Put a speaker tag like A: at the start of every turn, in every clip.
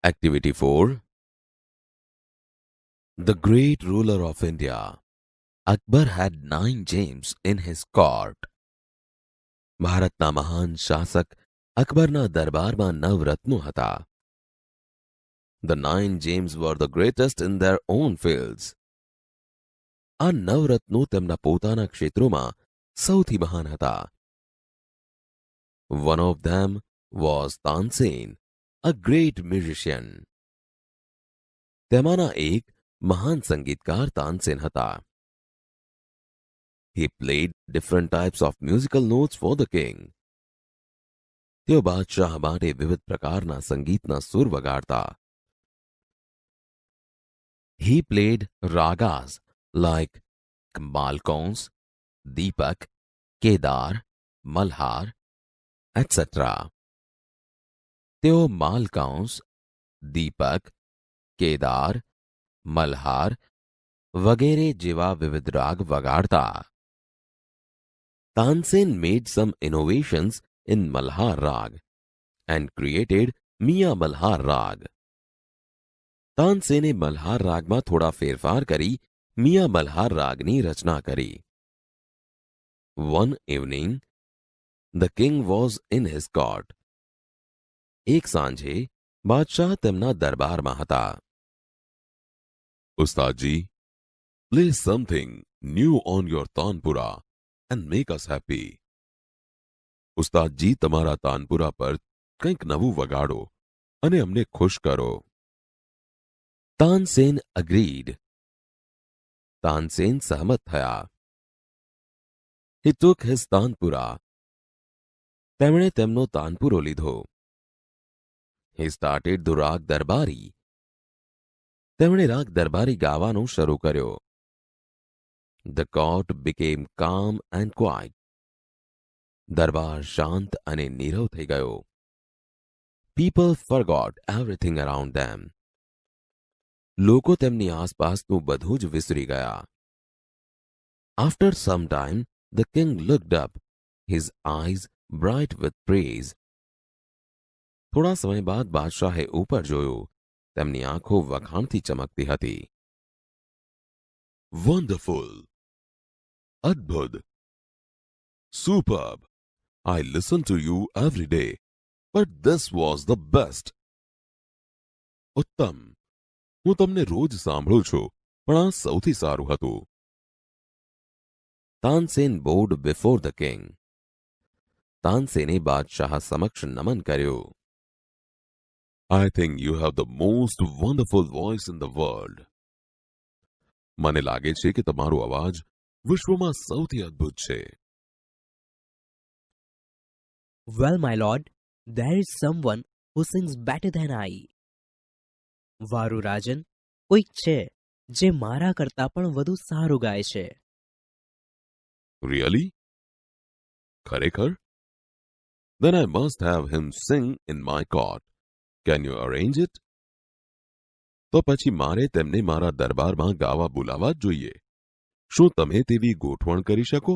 A: Activity 4. The great ruler of India, Akbar had 9 gems in his court. ભારતના મહાન શાસક અકબરના દરબારમાં 9 રત્નો હતા. The 9 gems were the greatest in their own fields. આ 9 રત્નો તેમના પોતાના ક્ષેત્રોમાં સૌથી મહાન હતા. One of them was Tansen, a great musician. તેમાંના એક મહાન સંગીતકાર તાનસેન હતા. He played different types of musical notes for the king. તેઓ બાદશાહ માટે વિવિધ પ્રકારના સંગીતના સુર વગાડતા. He played ragas like Malkauns, Deepak, Kedar, Malhar, etc. તેઓ માલકાંસ, દીપક, કેદાર, મલ્હાર વગેરે જેવા વિવિધ રાગ વગાડતા. Tansen made some innovations in Malhar Rag and created Mia Malhar Rag. તાનસેને Malhar રાગમાં થોડા ફેરફાર કરી મિયા મલ્હાર રાગની રચના કરી. One evening, the king was in his court. એક સાંજે બાદશાહ તેમના દરબારમાં હતા. Ustadji, play something new on your tanpura and make us happy. ઉસ્તાદજી તમારા તાનપુરા પર કંઈક નવું વગાડો અને અમને ખુશ કરો. તાનસેન agreed. તાનસેન સહમત થયા. He took his tanpura. તેમણે તેમનો તાનપુરો લીધો. He started the રાગ દરબારી. તેમણે રાગ દરબારી ગાવાનો શરૂ કર્યો. The court became calm and quiet. દરબાર શાંત અને નીરવ થઈ ગયો. People forgot everything around them. લોકો તેમની આસપાસનું બધું જ વિસરી ગયા. After some time, the king looked up, his eyes bright with praise. થોડા સમય બાદ બાદશાહે ઉપર જોયું. તેમની આંખો વખાણથી ચમકતી હતી. Wonderful! અદ્ભુત! Superb! I listen to you every day, but this was the best. ઉત્તમ! હું તમને રોજ સાંભળું છું, પણ આ સૌથી સારું હતું. Tansen bowed before the king. તાનસેને બાદશાહ સમક્ષ નમન કર્યું. I think you have the most wonderful voice in the world. મને લાગે છે કે તમારો અવાજ વિશ્વમાં સૌથી અદ્ભુત છે.
B: Well, my lord, there is someone who sings better than I. વારુ રાજન, કોઈક છે જે મારા કરતા પણ વધુ સારું ગાય છે.
A: Really? ખરેખર? Then I must have him sing in my court. Can you arrange it? તો પછી મારે તેમને મારા દરબારમાં ગાવા બોલાવવા જ જોઈએ. શું તમે તેવી ગોઠવણ કરી શકો?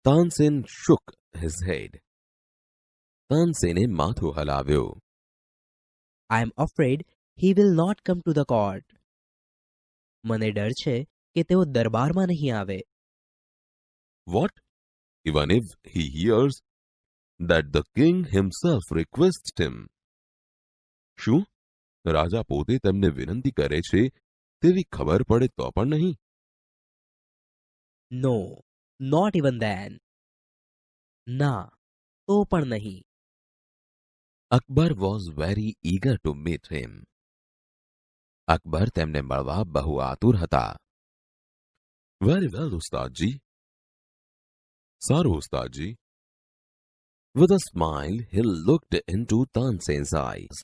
A: Tansen shook his head. તાનસેને માથું હલાવ્યું.
B: I am afraid he will not come to the court. મને ડર છે કે તેઓ દરબારમાં નહીં આવે.
A: What? Even if he hears that the king himself requests him? શું? રાજા પોતે તેમને વિનંતી કરે છે તેવી ખબર પડે તો પણ નહીં?
B: No, not even then. ના, તો પણ નહીં.
A: Akbar was very eager to meet him. Akbar તેમને મળવા બહુ આતુર હતા. Very well, ઉસ્તાદજી. સારું, ઉસ્તાદજી. With a smile, he looked into Tansen's eyes.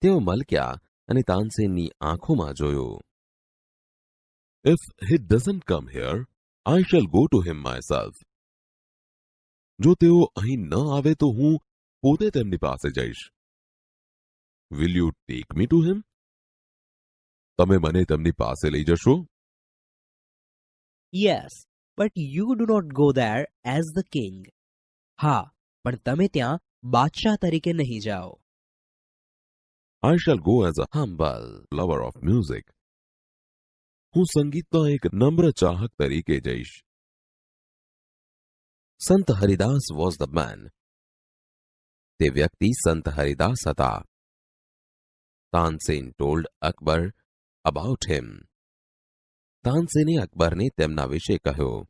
A: તેઓ મલક્યા અને તાનસેનની આંખોમાં જોયું. If he doesn't come here, I shall go to him myself. જો તેઓ અહીં ન આવે તો હું પોતે તેમની પાસે જઈશ. Will you take me to him? તમે મને તેમની પાસે લઈ જશો?
B: Yes, but you do not go there as the king. હા, પણ તમે ત્યાં બાદશાહ તરીકે નહીં જાઓ.
A: I shall go as a humble lover of music. હું સંગીતનો એક નમ્ર ચાહક તરીકે જઈશ. સંત હરિદાસ વોઝ ધ મેન. તે વ્યક્તિ સંત હરિદાસ હતા. તાનસેન ટોલ્ડ અકબર અબાઉટ હિમ. તાનસેને અકબરને તેમના વિશે કહ્યું.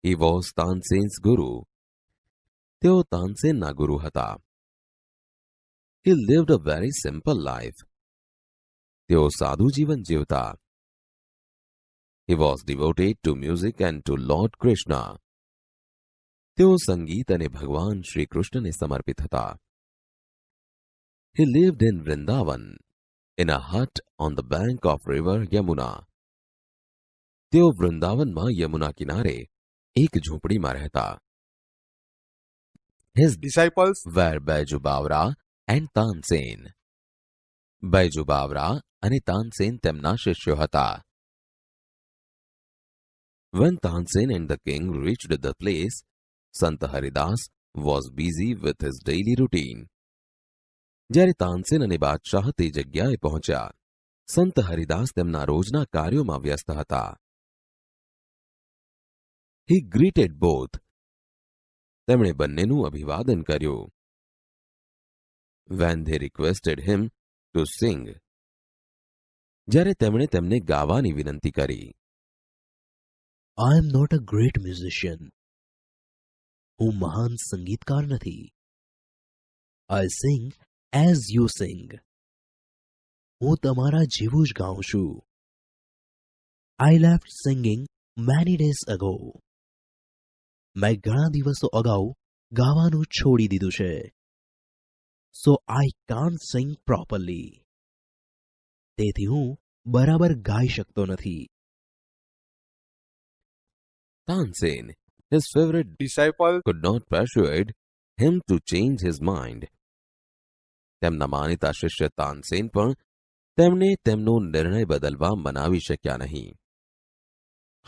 A: હી વોઝ તાનસેન્સ ગુરુ. તેઓ તાનસેનના ગુરુ હતા. He lived a very simple life. તેઓ સાદું જીવન જીવતા. He was devoted to music and to lord Krishna. તેઓ સંગીત અને ભગવાન શ્રી કૃષ્ણને સમર્પિત હતા. He lived in Vrindavan in a hut on the bank of river Yamuna. તેઓ વૃંદાવનમાં યમુના કિનારે એક ઝૂંપડીમાં રહેતા. His
C: disciples
A: were Baiju Bawra and Tansen. Baiju Bawra અને તાનસેન તેમના શિષ્યો હતા. When Tansen and the king reached the place, Sant Haridas was busy with his daily routine. જ્યારે તાનસેન અને બાદશાહ તે જગ્યાએ પહોંચ્યા, સંત હરિદાસ તેમના રોજના કાર્યોમાં વ્યસ્ત હતા. He greeted both. તેમણે બંનેનું અભિવાદન કર્યું. When they requested him to sing. જ્યારે તેમણે તેમને ગાવાની વિનંતી કરી.
B: I am not a great musician. હું મહાન સંગીતકાર નથી. I sing as you sing. હું તમારા જેવું જ ગાઉં છું. I left singing many days ago. મેં ઘણા દિવસો અગાઉ ગાવાનું છોડી દીધું છે. So I can't sing properly. તેથી હું બરાબર ગાઈ શકતો નથી.
A: Tansen, his favorite
C: disciple
A: could not persuade him to change his mind. તેમના માનીતા શિષ્ય તાનસેન પણ તેમને તેમનો નિર્ણય બદલવા મનાવી શક્યા નહીં.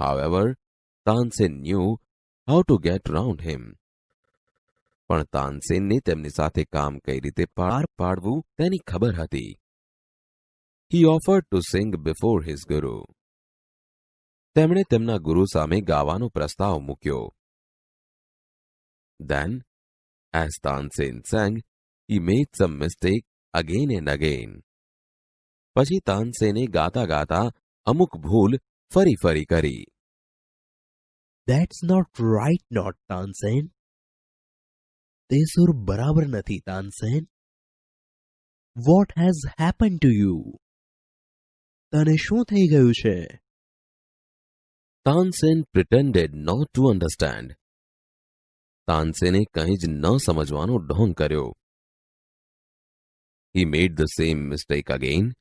A: However, Tansen knew how to get round him. પણ તાનસેનને તેમની સાથે કામ કઈ રીતે પાર પાડવું તેની ખબર હતી. He offered to sing before his guru. તેમણે તેમના ગુરુ સામે ગાવાનો પ્રસ્તાવ મૂક્યો. Then, as Tansen sang, he made some mistake again and again. પછી તાનસેને ગાતા ગાતા અમુક ભૂલ ફરી ફરી કરી.
B: That's not right, not Tansen. તે સુર બરાબર નથી, Tansen. What has happened to you? તને શું થઈ ગયું છે?
A: Tansen pretended not to understand. તાનસેને કંઈ જ ન સમજવાનો ઢોંગ કર્યો. He made the same mistake again.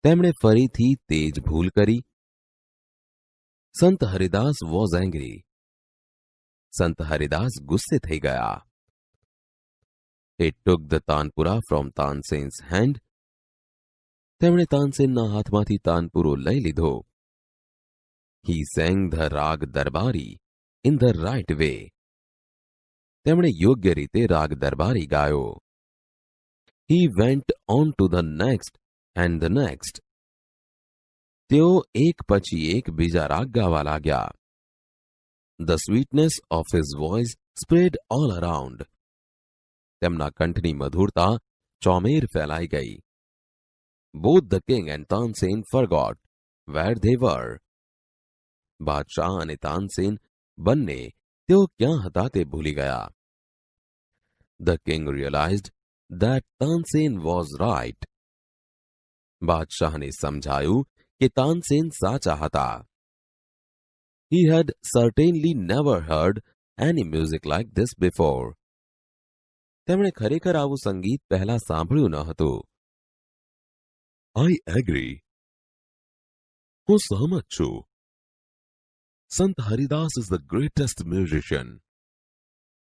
A: તેમણે ફરીથી તે જ ભૂલ કરી. સંત હરિદાસ was angry. સંત હરિદાસ ગુસ્સે થઈ ગયા. He took the tanpura from Tansen's hand. તેમણે તાનસેનના હાથમાંથી તાનપુરો લઈ લીધો. He sang the રાગ દરબારી in the right way. તેમણે યોગ્ય રીતે રાગ દરબારી ગાયો. He went on to the next and the next. તેઓ એક પછી એક બીજા રાગ ગાવા લાગ્યા. The sweetness of his voice spread all around. તેમના કંઠની મધુરતા ચોમેર ફેલાઈ ગઈ. Both the king and Tansen forgot where they were. બાદશાહ અને તાનસેન બંને તેઓ ક્યાં હતા તે ભૂલી ગયા. The king realized that Tansen was right. બાદશાહને સમજાયું કે તાનસેન સાચા હતા. He had certainly never heard any music like this before. તેમણે ખરેખર આવું સંગીત પહેલા સાંભળ્યું ન હતું. I agree. હું સહમત છું. સંત Haridas is the greatest musician.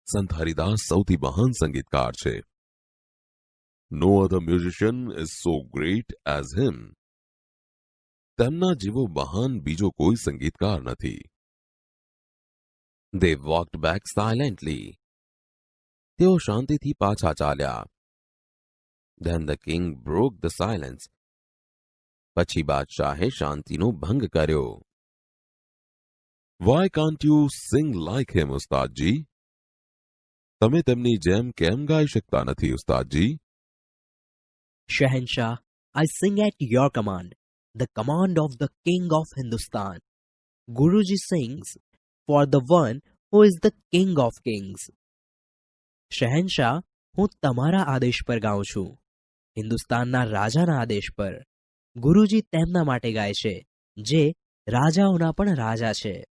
A: સંત હરિદાસ સૌથી મહાન સંગીતકાર છે. No other musician is so great as him. તેમના જેવો મહાન બીજો કોઈ સંગીતકાર નથી. They walked back silently. તેઓ શાંતિથી પાછા ચાલ્યા. Then the king broke the silence. પછી બાદશાહે શાંતિનો ભંગ કર્યો. Why can't you sing like him, ઉસ્તાદજી? તમે તેમની જેમ કેમ ગાઈ શકતા નથી, ઉસ્તાદજી?
B: Shahenshah, I sing at your command, the command of the king of Hindustan. Guruji sings for the one who is the king of kings. શહેનશાહ, હું તમારા આદેશ પર ગાઉં છું, હિન્દુસ્તાનના રાજાના આદેશ પર. ગુરુજી તેમના માટે ગાય છે જે રાજાઓના પણ રાજા છે.